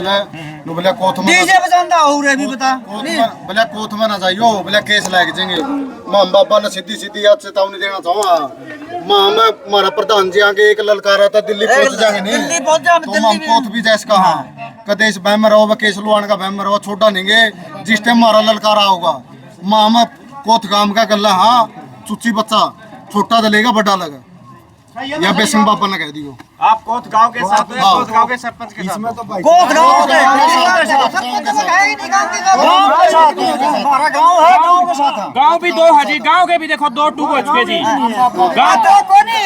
बोले नु बोले कोथ में डीजे बजांदा हो रे भी बता बोले कोथ में ना जाइयो बोले केस लग जाएंगे। मां बाबा ने सीधी सीधी याद चेतावनी देना चाहूंगा। मां मैं हमारा प्रधान जी आगे एक ललकारा था दिल्ली पहुंच जाएंगे नहीं दिल्ली पहुंच जा तो हम कोथ भी जैस कहा कदे इस बहम रहो केस लुआन का बहम रहो छोटा नहीं जिस टाइम हमारा ललकारा होगा। मां मैं कोथ काम का गल्ला हाँ चुच्ची बच्चा छोटा दलेगा बड़ा लगा या बेसिंग बाबा ने कह दियो। आप कोथ गांव के साथ हैं, कोथ गांव के सरपंच के साथ। कोथ गांव के सरपंच है ही नहीं गांव के साथ हमारा गांव है गांव के साथ है। गांव भी दो हाजी गांव के भी देखो 2 टूक हो चुके जी। गांव तो कोनी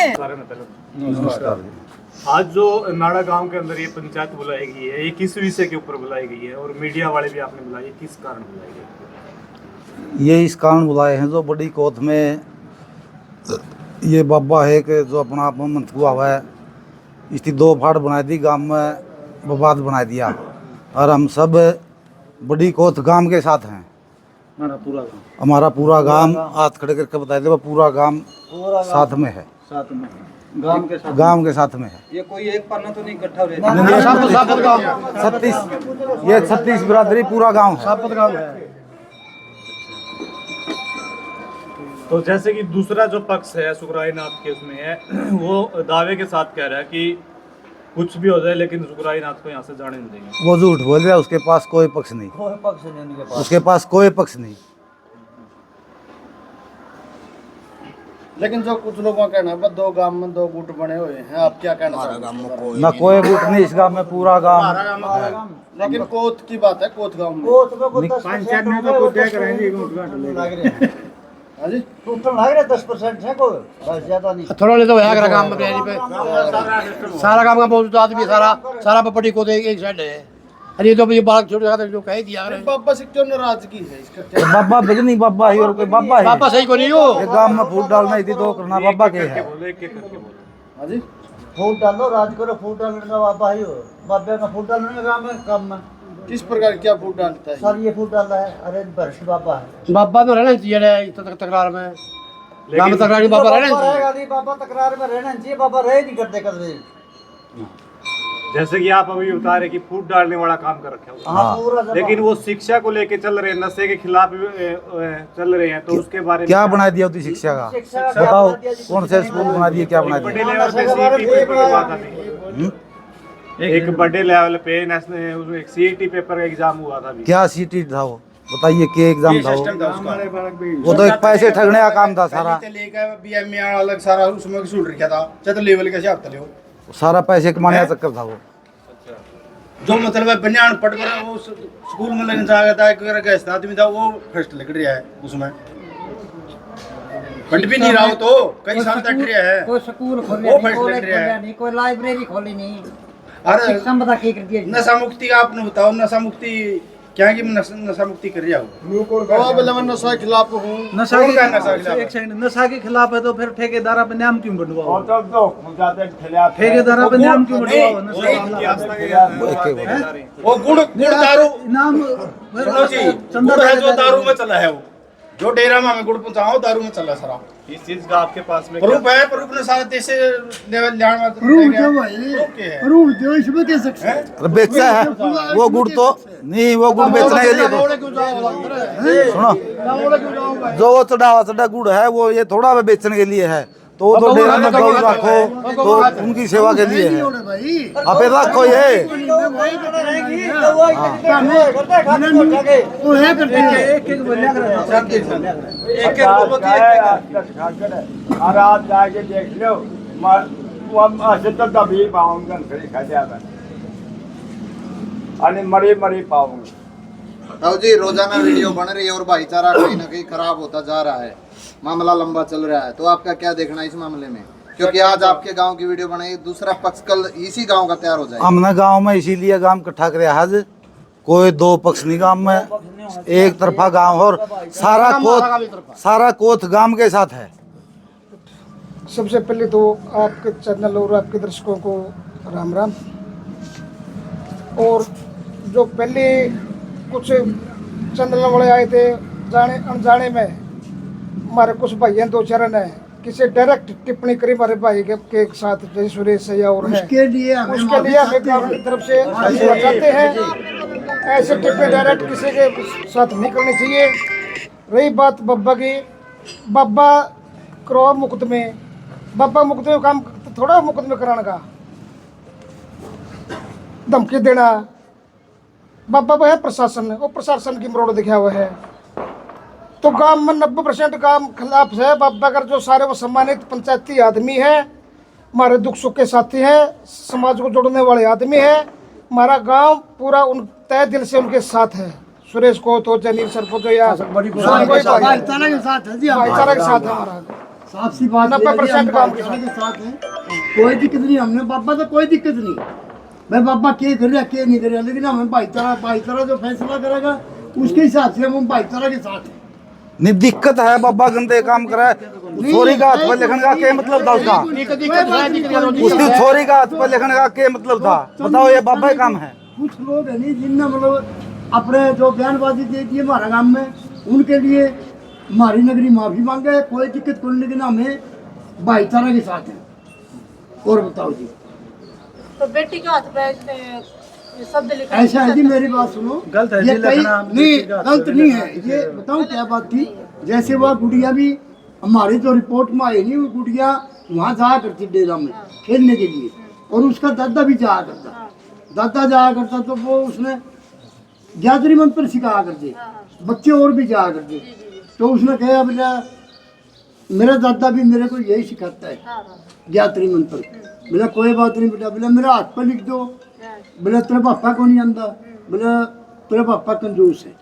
आज जो नाड़ा गांव के अंदर ये पंचायत बुलाई गई है, ये किस विषय के ऊपर बुलाई गई है और मीडिया वाले भी आपने बुलाई है, किस कारण बुलाई गई? ये इस कारण बुलाए हैं जो बड़ी कोथ में ये बाबा है कि जो अपना आप मंत्र हुआ है इसकी 2 फाड़ बना दी गांव में बर्बाद बना दिया और हम सब बड़ी कोथ गांव के साथ हैं। हमारा पूरा गांव हाथ खड़े करके बता दे पूरा गांव साथ में है गांव के साथ में है। ये कोई एक पन्ना तो नहीं इकट्ठा हो 36 ये 36 बिरादरी पूरा गांव है। तो जैसे कि दूसरा जो पक्ष है सुखराई नाथ के उसमें है वो दावे के साथ कह रहा है कि कुछ भी हो जाए लेकिन सुखराई नाथ को यहाँ से जाने नहीं देंगे। वो झूठ बोल रहा है, उसके पास कोई पक्ष नहीं, उसके पास कोई पक्ष नहीं। लेकिन जो कुछ लोगों का कहना है 2 गांव में 2 गुट बने हुए हैं, आप क्या कहना चाहते हैं? ना कोई गुट नहीं इस गांव में पूरा गांव। लेकिन कोथ की बात है कोथ गांव में पंचायत में तो कुछ देख रहे हैं हां जी टोटल लग रहा 10% है कोई बस ज्यादा नहीं। थोड़ा ले तो है काम में पे सारा काम का मौजूद आदमी सारा बड़ी को एक साइड है। अरे तो ये बालक छोटे जाते जो कह दिया बाबा से क्यों नाराजगी है इसका? बाबा बिजनी बाबा ही और कोई बाबा है बाबा सही को नहीं हो ये गांव में फूट डालना इतनी तो करना बाबा के है। हां जी फूट डालो राज करो फूट डालने का बाबा ही हो बाबे का फूट डालने का काम है काम में किस प्रकार क्या फूट डालता है? सर ये फूट डाला है अरे भरत बाबा है बाबा तो रहना चाहिए तकरार में गांव में तकरार बाबा रहना चाहिए। बाबा तकरार में रहना चाहिए बाबा रहे नहीं करते कभी। जैसे कि आप अभी बता रहे कि फूट डालने वाला काम कर रखे हो हाँ। लेकिन वो शिक्षा को लेके चल रहे हैं, नशे के खिलाफ चल रहे हैं, तो उसके बारे में क्या बना दिया होती शिक्षा का बताओ कौन से स्कूल बना दिए क्या बना बड़े दिया? लेवल पे सीईटी पेपर की बात आती है। एक बड़े लेवल पे नेशनल उसमें एक सीईटी पेपर का एग्जाम हुआ था अभी। क्या सीटी था वो बताइए क्या एग्जाम था वो तो एक पैसे ठगने का काम था सारा बीएमए अलग सारा उसमें छूट रखा था चत लेवल के हिसाब से सारा पैसे कमाने का चक्कर था वो। जो मतलब है बनियान पढ़ कर वो स्कूल में लगने जाता था एक गैस आदमी था वो फर्स्ट लग रहा है उसमें फंड भी नहीं रहा हो तो कई साल तक रहा है कोई स्कूल खोले वो नहीं फर्स्ट कोई लग रहा है। नहीं कोई लाइब्रेरी खोली नहीं। अरे शिक्षा बता के कर दिया नशा मुक्ति का आपने बताओ नशा मुक्ति क्या कि नशा मुक्ति कर रहा हूँ मैं नशा के खिलाफ हूँ। नशा के खिलाफ है तो फिर ठेकेदार पे नाम क्यों बनवाओ? ठेकेदार पे नाम क्यों बनवाओ? वो गुड़ दारू नाम सुनो जी गुड़ है जो दारू में चला है वो जो डेरा में हमें गुड़ पहुंचाओ दारू में चला सारा इस चीज का आपके पास में प्रूफ है प्रूफ ने सारा देश लेवल जान में प्रूफ दो भाई प्रूफ दो इसमें कह सकते हैं। अरे बेचा है वो गुड़ तो नहीं वो गुड़ बेचने के लिए तो सुनो जो वो चढ़ा गुड़ है वो ये थोड़ा वे बेचने के लिए है तो वो तो डेरा में गौ रखो तो उनकी सेवा के लिए है। आप रखो ये जाके देख लो दबी मरी पाऊंगी। ताऊ जी रोजाना वीडियो बन रही है और भाईचारा कहीं ना कहीं खराब होता जा रहा है, मामला लंबा चल रहा है, तो आपका क्या देखना है इस मामले में? क्योंकि आज आपके गांव की वीडियो बनाई दूसरा पक्ष कल इसी गांव का तैयार हो जाएगा। हमने गांव में इसीलिए गांव इकट्ठा करे आज कोई 2 पक्ष नहीं गांव में एक तरफा गांव और सारा कोथ गांव के साथ है। सबसे पहले तो आपके चैनल और आपके दर्शकों को राम राम। और जो पहले कुछ चैनल वाले आए थे जाने अनजाने में हमारे कुछ भाइयों 2 चरण है किसी डायरेक्ट टिप्पणी करी हमारे भाई के साथ जैसे सुरेश है या और है, उसके लिए हमें कानून की तरफ से चाहते हैं ऐसे टिप्पणी डायरेक्ट किसी के साथ नहीं करनी चाहिए। रही बात बब्बा की, बब्बा करो मुकदमे, बब्बा मुकदमे काम थोड़ा मुकदमे कराने का धमकी देना, बाबा वो है प्रशासन, वो प्रशासन की मरोड़ दिखा हुआ है। तो गांव में 90% काम खिलाफ है बाबा कर, जो सारे वो सम्मानित पंचायती आदमी है, हमारे दुख सुख के साथी है, समाज को जोड़ने वाले आदमी है। हमारा गांव पूरा उन तय दिल से उनके साथ है। सुरेश को तो जलील सर को तो या भाईचारा के साथ है जी, भाईचारा के साथ है हमारा। साफ सी बात 90% काम के साथ है, कोई दिक्कत नहीं हमने बाबा तो कोई दिक्कत नहीं, मैं बाबा क्या कर रहा क्या नहीं कर रहा, लेकिन हमें भाईचारा जो फैसला करेगा उसके हिसाब से हम भाईचारा के साथ हैं। नहीं दिक्कत है बाबा गंदे काम करे, छोरी का हाथ पर लिखने का क्या मतलब था उसका, उसकी छोरी का हाथ पर लिखने का क्या मतलब था, बताओ ये बाबा का काम है। कुछ लोग है नहीं जिनने मतलब अपने जो बयानबाजी दे दी हमारे गांव में, उनके लिए हमारी नगरी माफी मांगे, कोई दिक्कत कोई, लेकिन हमें भाईचारा के साथ है। और बताओ जी, तो बेटी के हाथ पे शब्द लिखा ऐसा है जी, मेरी बात सुनो, गलत है ये जी कई लिखना, नहीं गलत नहीं है, ये बताऊं क्या बात थी। जैसे वह गुड़िया भी हमारी जो रिपोर्ट में आई नहीं, वो गुड़िया वहाँ जाया करती डेरा में खेलने के लिए, और उसका दादा भी जाया करता, दादा जाया करता, तो वो उसने ज्ञात्री मंत्र सिखाया करते, बच्चे और भी जाया करते। तो उसने कहा बेटा मेरा दादा भी मेरे को यही सिखाता है ज्ञात्री मंत्र। बोला कोई बात नहीं बेटा, बोला मेरा हाथ पर लिख दो, बोला तेरे पापा को नहीं आंदा, बोला तेरे पापा कंजूस है।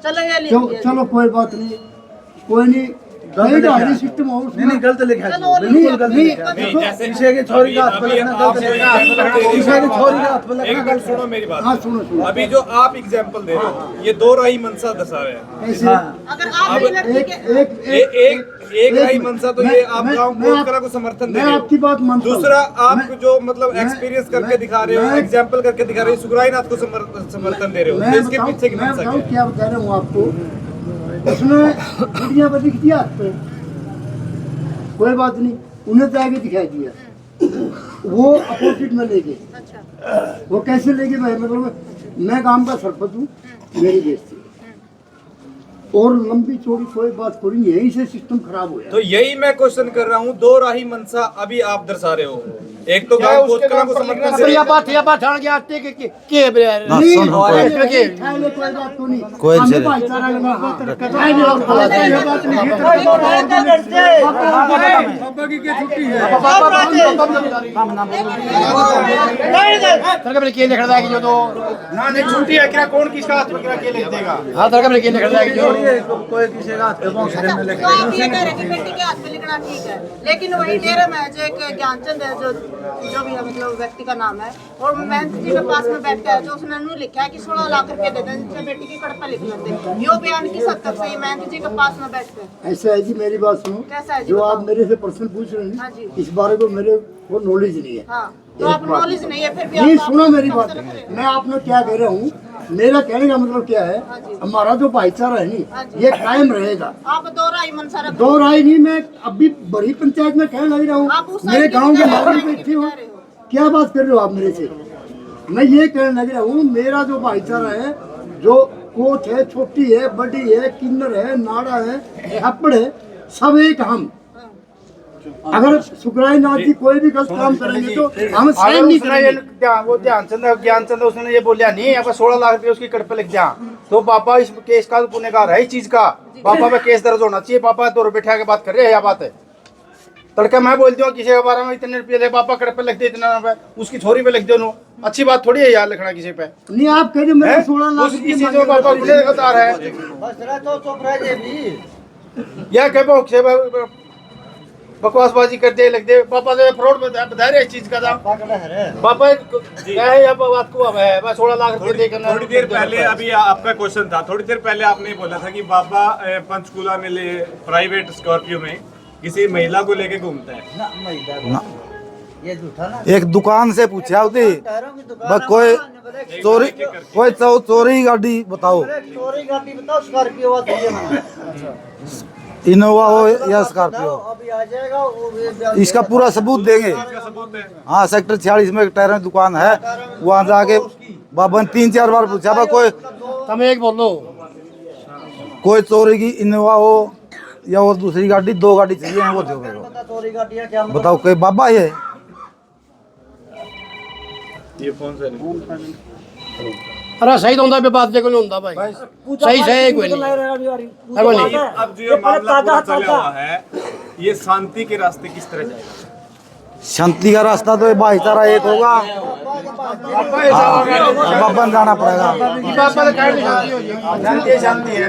चलो ये लिख दिया। चलो कोई बात नहीं, कोई नहीं, गलत सिस्टम और नहीं गलत लिखा है, चलो वो लिख बिल्कुल गलत नहीं, लिखा है। देखो, किसी की छोरी का हाथ पर लिखना गलत लिखा है, किसी की छोरी का हाथ पर लिखना एक बात सुनो मेरी बात। हाँ सुनो सुनो, अभी जो आप एग्जांपल दे रहे हो ये दो राही मनसा दर्शा रहे हैं। ऐसे अगर आप मेरी लड़की के एक राही मनसा तो ये आप गांव कोटकला को समर्थन दे मैं रहे हो। आपकी बात मानता हूँ। दूसरा आप जो मतलब एक्सपीरियंस करके दिखा रहे हो, एग्जांपल करके दिखा रहे हो, सुखरायनाथ को समर्थन दे रहे हो, तो इसके पीछे की मैं मनसा बताऊँ क्या है? क्या बता रहा हूँ आपको, उसने गुड़िया पर लिख दिया हाथ पे, कोई बात नहीं, उन्हें तो आगे दिखाई दिया, वो अपोजिट में लेके, वो कैसे लेके भाई, मतलब मैं काम का सरपंच हूँ, मेरी बेइज्जती और लंबी चौड़ी कोई बात करी, यही से सिस्टम खराब हो तो यही मैं क्वेश्चन कर रहा हूँ, दो राही मनसा अभी आप दर्शा रहे हो। एक तो गांव कोटकला को समर्थन दे रहे हो। बात जान गया के ना सुन हम कोई कोई बात को नहीं, कोई हमें चले। भाईचारा लगा छुट्टी है क्या, कौन किसका हाथ पकड़ा के लिख देगा? कोई किसी का हाथ पे पहुंच अच्छा, में तो आप ये कह रहे हैं कि बेटी के हाथ पे लिखना ठीक है, लेकिन वही डेरे में जो एक ज्ञानचंद है, जो भी है मतलब व्यक्ति का नाम है, और महंत जी के पास में बैठ के जो उसने नु लिखा है कि 16 लाख रुपए दे दें जिससे बेटी की कड़पा लिख लेते। यो बयान किस हद तक सही महंत जी के पास में बैठ के? ऐसा है जी, मेरी बात सुनो, कैसा है जी, जो बताओ। आप मेरे से प्रश्न पूछ रहे हाँ हैं जी। इस बारे को मेरे को नॉलेज नहीं है। हाँ, तो आप नॉलेज नहीं है फिर भी नहीं आप सुनो मेरी आप बात, समझ रहे हैं। मैं आपने क्या कह रहा हूँ, मेरा कहने का मतलब क्या है, हमारा जो भाईचारा है हाँ नी, जी। ये कायम रहेगा। आप दो राय मनसा रखो। दो राय नहीं, मैं अभी बड़ी पंचायत में कहने लग रहा आप हूँ, उस मेरे साइड गांव के की नागरिक कह बैठे हो, रहे हो। क्या बात कर रहे हो आप मेरे से? मैं ये कहने लग रहा हूँ, मेरा जो भाईचारा है, जो कोट है, छोटी है, बड़ी है, किन्नर है, नाड़ा है, हपड़ है, सब एक हम। अगर सुखराय नाथ जी कोई भी गलत काम करेंगे तो हम सहन नहीं करेंगे। वो ज्ञानचंद उसने ये बोलिया नहीं, यहाँ पर 16 लाख रुपए उसकी कड़ पे लिख दिया, तो पापा इस केस का पुण्यकार है, इस चीज का पापा पे केस दर्ज होना चाहिए। पापा दो बैठा के बात कर रहे हैं, यह बात है। तड़का मैं बोलती हूँ किसी के बारे में इतने रुपये दे, पापा कड़ पे लिख दे इतना रुपए, उसकी छोरी पे लिख दो, अच्छी बात थोड़ी है यार लिखना किसी पे। नहीं आप कह रहे मेरे 16 लाख उस किसी जो पापा मुझे बता रहा है या कह बकवासबाजी कर दे, लिख दे, पापा तो फ्रॉड बता रहे इस चीज का था। पापा क्या है यहाँ पर बात को अब है, मैं 16 लाख रुपए देकर थोड़ी देर पहले अभी आपका क्वेश्चन था, थोड़ी देर पहले आपने बोला था कि बाबा पंचकूला में ले प्राइवेट स्कॉर्पियो में किसी महिला को लेके घूमता है। ना एक दुकान से पूछा होती बस कोई चोरी, कोई चोरी गाड़ी बताओ, चोरी गाड़ी बताओ, स्कॉर्पियो इनोवा हो या स्कॉर्पियो, इसका पूरा सबूत देंगे। हाँ, सेक्टर 46 में एक टायर में दुकान है, वहाँ जाके बाबा ने 3-4 बार पूछा था तुम एक बोलो कोई चोरी की इनोवा हो या और दूसरी गाड़ी, 2 गाड़ी चाहिए वो दो मेरे को। बताओ कोई बाबा है? ये फोन से अरे सही तो होता बात देखो नहीं होता भाई, सही सही कोई नहीं। अब जो ये मामला पूरा चला हुआ है, ये शांति के रास्ते किस तरह जाएगा? शांति का रास्ता तो भाईचारा एक होगा, बाबा ने जाना पड़ेगा। शांति है।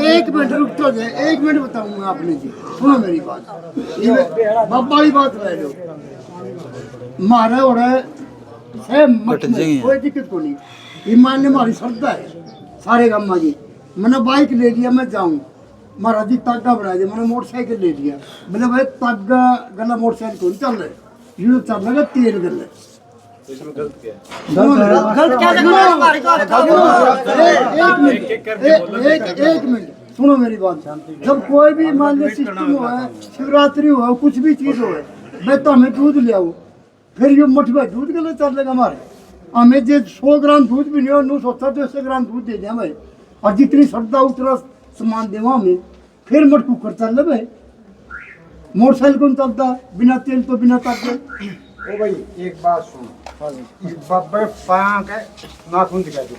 एक मिनट रुक तो जाए, 1 मिनट बताऊंगा आपने जी, सुनो मेरी बात। ये बाबा की बात रह लो, मारे और कोई दिक्कत को नहीं। ईमान ने हमारी श्रद्धा है सारे गाँव की। मैंने बाइक ले लिया, मैं जाऊँ महाराज जी तागा बना दिया, मैंने मोटरसाइकिल ले लिया। मैंने भाई तागा गला मोटरसाइकिल कौन चल रहा है, ये चल रहा है तेल गले। इसमें गलत क्या है? एक मिनट सुनो मेरी बात। जब कोई भी मान लो सिस्टम हो, शिवरात्रि हो, कुछ भी चीज हो, मैं तो हमें दूध ले आऊँ, फिर ये मठ में दूध के लिए चलेगा हमारे। हमें जो 100 ग्राम दूध भी नहीं हो, 9 सोचा तो 100 ग्राम दूध दे दिया भाई, और जितनी श्रद्धा उतना सामान देवा हमें, फिर मठ कुकर चल रहे भाई। मोटरसाइकिल कौन चलता बिना तेल तो बिना ताके। ओ भाई एक बात सुनो, इस बाबा के पाँव के नाखून दिखा दो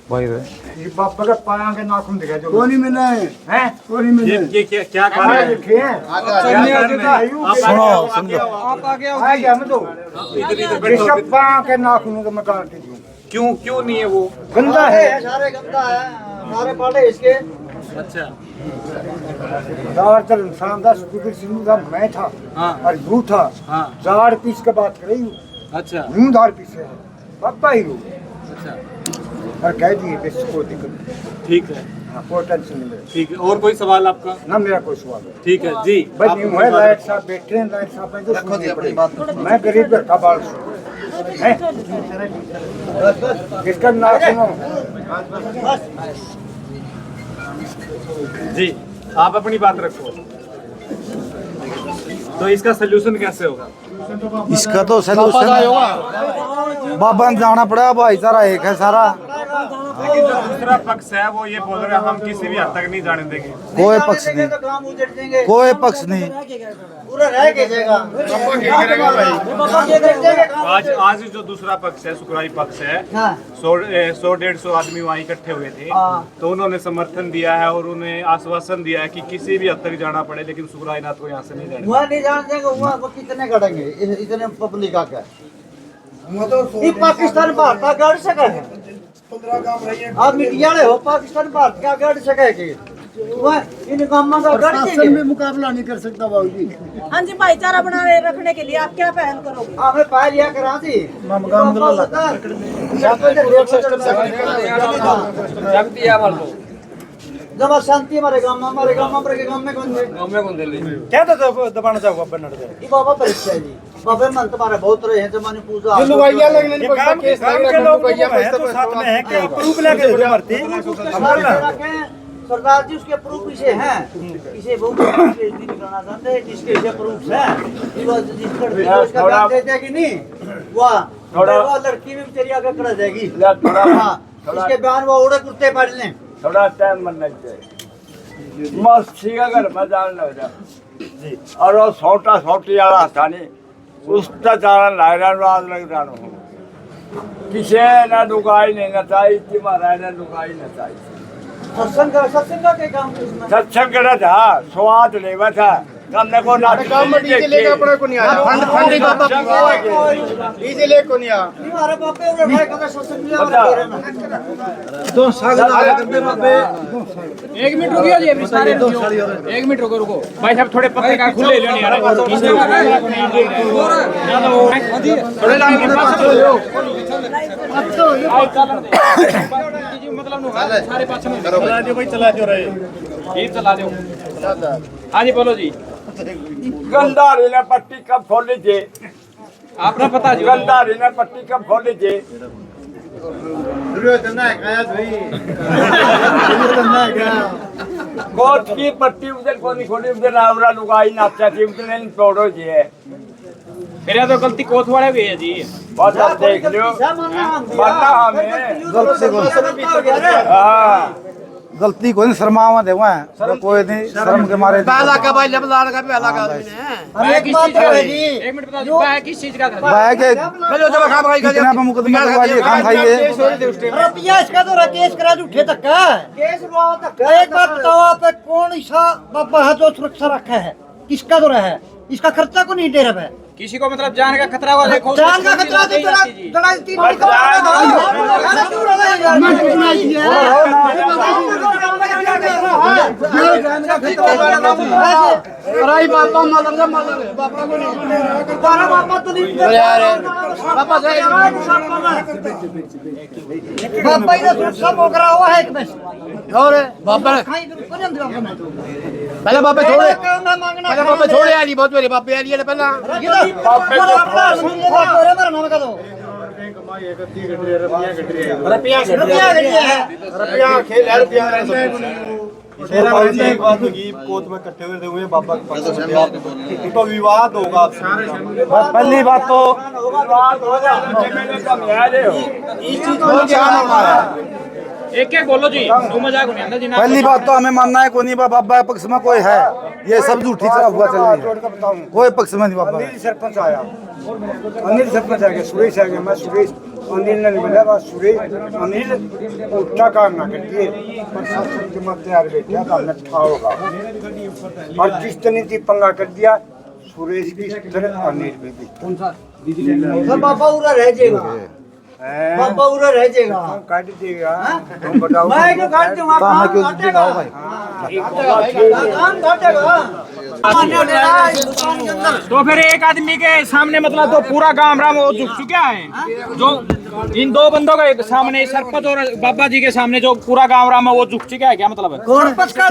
भाई ये बाबा के पाँव के नाखून दिखा दो। कोनी में नहीं हैं? कोनी में नहीं। ये क्या कर रहे हैं? सुनो समझो, आप आगे आओ। आगे हम तो इसका पाँव के नाखून को मैं काट के दूं। क्यों नहीं है वो? गंदा है। सारे गंदा है, सारे पाटे इसके। अच्छा, दार इंसान का सुकुर सिंह का मैं था। हाँ। और यू था। हाँ। दार पीस के बात कर रही हूँ। अच्छा, यूं दार पीस है पापा ही हूँ। अच्छा, और कह दिए बेस कोई दिक्कत नहीं। ठीक है, हाँ, कोई टेंशन नहीं मेरे। ठीक है। और कोई सवाल आपका? ना मेरा कोई सवाल है। ठीक है जी। बस आप यूं अपनी है, बात लाइट रखो। साहब बैठे हैं, लाइट साहब में तो सुननी पड़ेगी। मैं गरीब घर का बाल है, इसका नाम सुनो। जी, आप अपनी बात रखो। तो इसका सोल्यूशन कैसे होगा? इसका तो सलूशन बाबा ने जाना पड़ेगा, भाईचारा एक है सारा। लेकिन जो दूसरा पक्ष है वो ये बोल रहे हैं हम किसी भी हद तक नहीं जाने देंगे। कोई पक्ष नहीं, कोई पक्ष नहीं। पूरा रह के जाएगा। आज जो दूसरा पक्ष है, सुकराई पक्ष है, 100-150 आदमी वहाँ इकट्ठे हुए थे, तो उन्होंने समर्थन दिया है और उन्हें आश्वासन दिया है कि किसी भी हद तक जाना पड़े, लेकिन सुकराई नाथ को यहाँ से नहीं जाने। वहाँ नहीं जान देंगे, वहाँ वो कितने करेंगे इतने पब्लिक आकर। ये पाकिस्तान भारत का गाड़ सका है, आप मीडिया हो, पाकिस्तान भारत का गाड़ सका है कि इन कामों का गाड़ शासन में मुकाबला नहीं कर सकता बाबू जी। हाँ जी, भाईचारा बनाए रखने के लिए आप क्या पहल करोगे? हमें पाए लिया करा थी जब शांति हमारे गांव में कौन थे? क्या तो दबाना चाहोगे अपन नड़ ये बाबा परीक्षा जी, बाबा मन तुम्हारे बहुत रहे हैं जमाने पूजा। ये लुगाइया लगने नहीं पड़ता, केस लग रहा है, लुगाइया पैसा तो साथ में है कि प्रूफ लेके दे मरती। सरदार जी उसके प्रूफ इसे हैं, इसे बहुत पीएचडी निकालना चाहते हैं, जिसके इसे प्रूफ है, जिसका बयान दे देगी नहीं, वो लड़की भी बेचारी आगे खड़ा जाएगी। हाँ, इसके बयान वो उड़े कुत्ते पड़ लें। थोड़ा टाइम बनना चाहिए। मस्ती का घर में जाना हो और वो छोटा छोटी वाला था नहीं, उसका जाना लाइरान राज लग जाना हो। किसी ने दुकाई नहीं नचाई, तुम्हारा ने दुकाई नचाई। सत्संग का क्या काम है इसमें? सत्संग करा था, स्वाद लेवा था, हमने को नाटक काम में डीजे लेके अपने को नहीं आ रहा, फंड फंड बाबा डीजे लेके को नहीं आ। हमारे बापे और भाई का सत्संग लिया हमारे में। दो सागर आया करते बाबे। 1 मिनट रुकियो जी, अभी सारे 1 मिनट रुको भाई साहब, थोड़े पत्रकार खुले लेने यार, थोड़े लाइन के पास चलो। मतलब सारे पास में चला दो भाई, चला दो रहे ये चला दो। हाँ जी बोलो जी। गंदारी ने पट्टी कब खोली थी? आपने पता जी, गंदारी ने पट्टी कब खोली थी? कोच की पट्टी उधर कोनी खोली उधर आवरा लुगाई नाचा थी उधर नहीं छोड़ो जी है फिर तो गलती कोत वाले भी है जी। बस अब देख लियो मानना हमें हाँ गलती कोई नहीं, शर्मावा देवा है कोई नहीं, शर्म के मारे पहला का भाई लब लाल का पहला का आदमी ने एक मिनट बता दो बैग किस चीज का था? भाई के चलो जब खा भाई कितना पे मुकदमा करवाइए, खाम खाइए। रुपया इसका तो केस करा उठे तक का केस हुआ तक। एक बात बताओ आप कौन सा बाबा है जो सुरक्षा रखा है, किसका तो रहा है, इसका खर्चा को नहीं दे रहा है किसी को मतलब जान का खतरा हुआ देखो जान का खतरा तो तेरा लड़ाई तीन अरे बाबा मालूम है बाबा को नहीं तारा बाबा तो नहीं बाबा से बाबा इधर सुरक्षा मोकरा हुआ है एक में और बाबा पहले बाबा छोड़े पहले बाबा छोड़े आली बहुत मेरे बाबा आली है पहला मेरा नाम का दो रुपया खेल रुपया एक बात होगी, कोर्ट में इकट्ठे हुए बाबा के पास तो विवाद होगा आपसे। पहली बात तो इस चीज को क्या हमारा एक बोलो जी दो मजाक नहीं आंदा जी ना। पहली बात तो हमें मानना है कोई नहीं बाबा पक्ष में कोई है, ये सब झूठी सा हुआ चल रही है, कोई पक्ष में नहीं बाबा। सरपंच आया अनिल सरपंच आ गया सुरेश आ गया मैं सुरेश अनिल ने बोला बस सुरेश अनिल उल्टा काम ना करिए प्रशासन के मध्य आ बैठा तो हमने होगा और जिस तरह पंगा कर दिया सुरेश भी इधर अनिल भी बाबा उरा रह जाएगा बाबा उरा रह जाएगा काट देगा तुम बताओ मैं क्यों काट दूंगा काम क्यों दिखाओ भाई। काम काटेगा तो फिर एक आदमी के सामने मतलब तो पूरा गांव राम वो झुक चुका है, जो इन दो बंदों के सामने सरपंच और बाबा जी के सामने जो पूरा गांव राम है वो झुक चुका है, क्या मतलब है? सरपंच का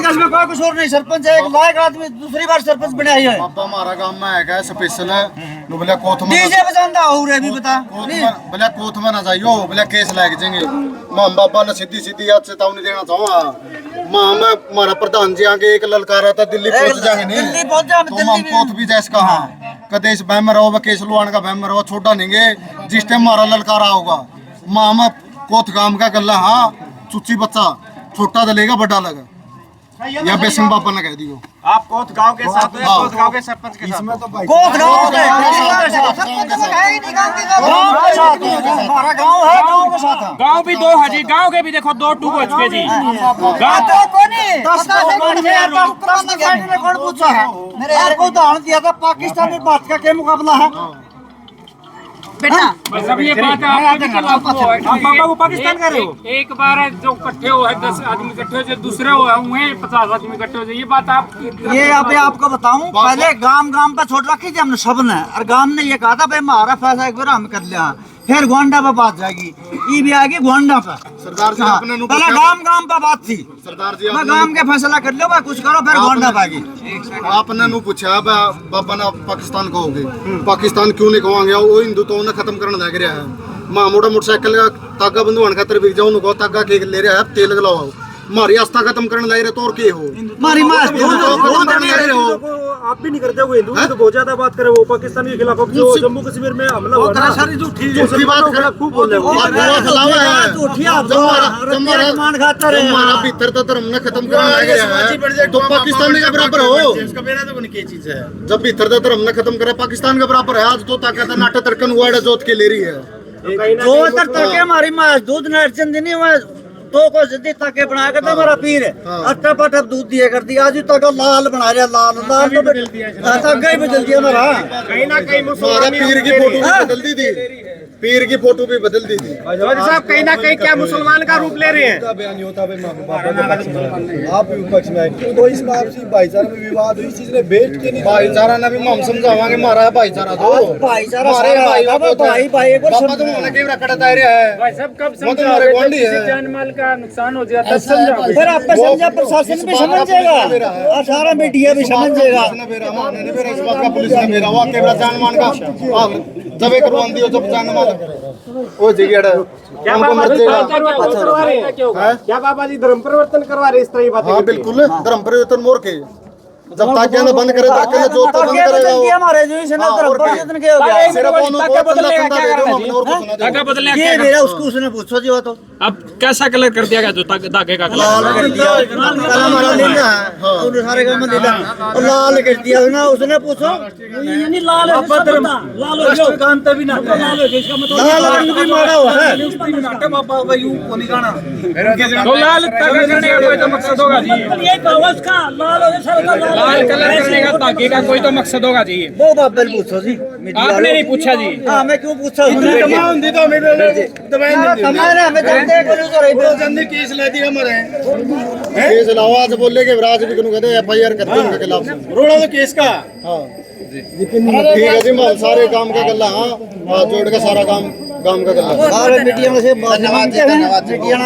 इसमें कोई कुछ और नहीं, सरपंच है एक लायक आदमी दूसरी बार सरपंच बना है। बाबा हमारा गांव में है स्पेशल है नो बोले कोर्ट में डीजे बजांदा हो रे भी बता बोले कोर्ट में ना जाइयो बोले केस लग जाएंगे। मां बाबा ने सीधी सीधी याद चेतावनी देना चाहूंगा मां में हमारा प्रधान जी आगे एक ललकारा था दिल्ली पहुंच जाएंगे नहीं दिल्ली पहुंच जा तो हम कोर्ट भी जैस कहा कदे इस बहम में रहो केस लुआन का बहम में रहो छोटा नहीं गे जिस टाइम हमारा ललकारा होगा मां में कोर्ट काम का गल्ला हाँ चुच्ची बच्चा छोटा दलेगा बड़ा लगा या बेसिंग बाबा ने कह दियो आप कोत गांव के साथ हैं, कोत गांव के सरपंच के साथ इसमें तो भाई कोट गांव के सरपंच तो है ही नहीं गांव के साथ हमारा गांव है गांव के साथ गांव भी दो है जी, गांव के भी देखो 2 टू बच के जी। गांव तो कोनी 10 ने कौन पूछा है मेरे यार को उदाहरण दिया था पाकिस्तान में बात का क्या मुकाबला है बेटा बस अब ये बात आपके खिलाफ वो है। आप बाबा को पाकिस्तान कर रहे हो? एक बार जो इकट्ठे हो है 10 आदमी इकट्ठे हो जो दूसरे हो हुए 50 आदमी इकट्ठे हो, ये बात आप ये अभी आपको बताऊं पहले गांव पे छोड़ रखी थी हमने सबने और गांव ने ये कहा था भाई हमारा फैसला एक बार हम कर लिया फिर गोंडा पे बात जाएगी ये भी आएगी गोंडा पे सरदार जी अपने नु पहले गांव पे बात थी सरदार जी मैं गांव के फैसला कर लो भाई कुछ करो फिर गोंडा पे आएगी आपने नु पूछा बाबा ने पाकिस्तान कहोगे पाकिस्तान क्यों नहीं कहोगे वो हिंदुत्व ने खत्म करने लग रहा है मां मोटा मोटरसाइकिल का तागा बंधवान खातर बिक जाओ नु तागा के ले रहा है तेल लगाओ मारी आस्था खत्म करने लग रहे तो और के हो मारी मास खत्म करने लग रहे हो आप भी नहीं करते हो हिंदू तो बहुत ज्यादा बात करे वो पाकिस्तान के खिलाफ जो जम्मू कश्मीर में हमला हुआ ना सारी झूठी बात कर खूब बोल रहे हो मान खाता रहे हमारा भीतर तो धर्म ने खत्म करने लग रहा है तो पाकिस्तान के बराबर हो जब भीतर तो धर्म ने खत्म करा पाकिस्तान के बराबर है आज तो ताकत नाटा तड़कन हुआ जोत के ले रही है दो तड़के हमारी मास दूध नरचंद नहीं हुआ दो को जिद्दी ताके बनाया करता हमारा पीर अट्टा पटा दूध दिया करती आज तक लाल बना रहा लाल लाल तो ऐसा गई बदल दिया हमारा कहीं ना कहीं हमारा पीर की फोटो बदल दी थी पीर की फोटो भी बदल दी थी। साहब कहीं ना कहीं क्या मुसलमान का रूप ले रहे हैं? आप विपक्ष में आए तो इसमें आपसी भाईचारा में विवाद हुई, इस चीज ने बेच के नहीं भाईचारा ना भी हम समझावांगे मारा भाईचारा तो भाईचारा हमारे भाई भाई भाई एक बार पापा तो उन्होंने केवड़ा कटता रहा है भाई साहब कब वो तो हमारे गुआंढी है। जान माल का नुकसान हो जाता है समझाओ। फिर आपका समझा प्रशासन भी समझेगा, सारा मीडिया भी समझेगा। इस बात का पुलिस ने मेरा हुआ केवड़ा जान मान का जबे करवान दियो जब जान मान ओ जिगेड़ क्या बाबा जी करवा रहे हैं? क्या बाबा जी धर्म परिवर्तन करवा रहे हैं? इस तरह की बातें हाँ बिल्कुल धर्म परिवर्तन मोर के जब तक क्या बंद करे तक के जो तो बंद करेगा वो हमारे जो इसने धर्म परिवर्तन किया हो गया। सिर्फ उन्होंने बहुत बदलने का क्या कर रहे धागा बदलने का ये क्या मेरा उसको उसने पूछो जी वो तो अब कैसा कलर कर दिया गया जो धागे का लाल कलर? कर दिया, काला मारा लीला है और सारे काम लीला और लाल कर दिया ना उसने पूछो ये नहीं लाल है लाल हो गया कांत भी ना लाल हो गया इसका मतलब लाल रंग भी मारा हुआ है नाटे बाबा भाई को नहीं गाना तो लाल धागा करने का कोई तो मकसद होगा जी। ये कागज का लाल हो गया सारा लाल कलर करने का धागे का कोई तो मकसद होगा जी। वो बाबा पूछो जी आपने नहीं पूछा जी। हां मैं क्यों पूछा होंदी तो हमारे हमें जानते हैं कोई तो रही जल्दी केस ले दिया हमारे केस लाओ आज बोले के राज भी कहते एफआईआर करते हैं उनके खिलाफ रोड़ा तो केस का हां ठीक है जी मैं सारे काम का गल्ला हां जोड़ के सारा काम का गल्ला सारे मीडिया में से धन्यवाद मीडिया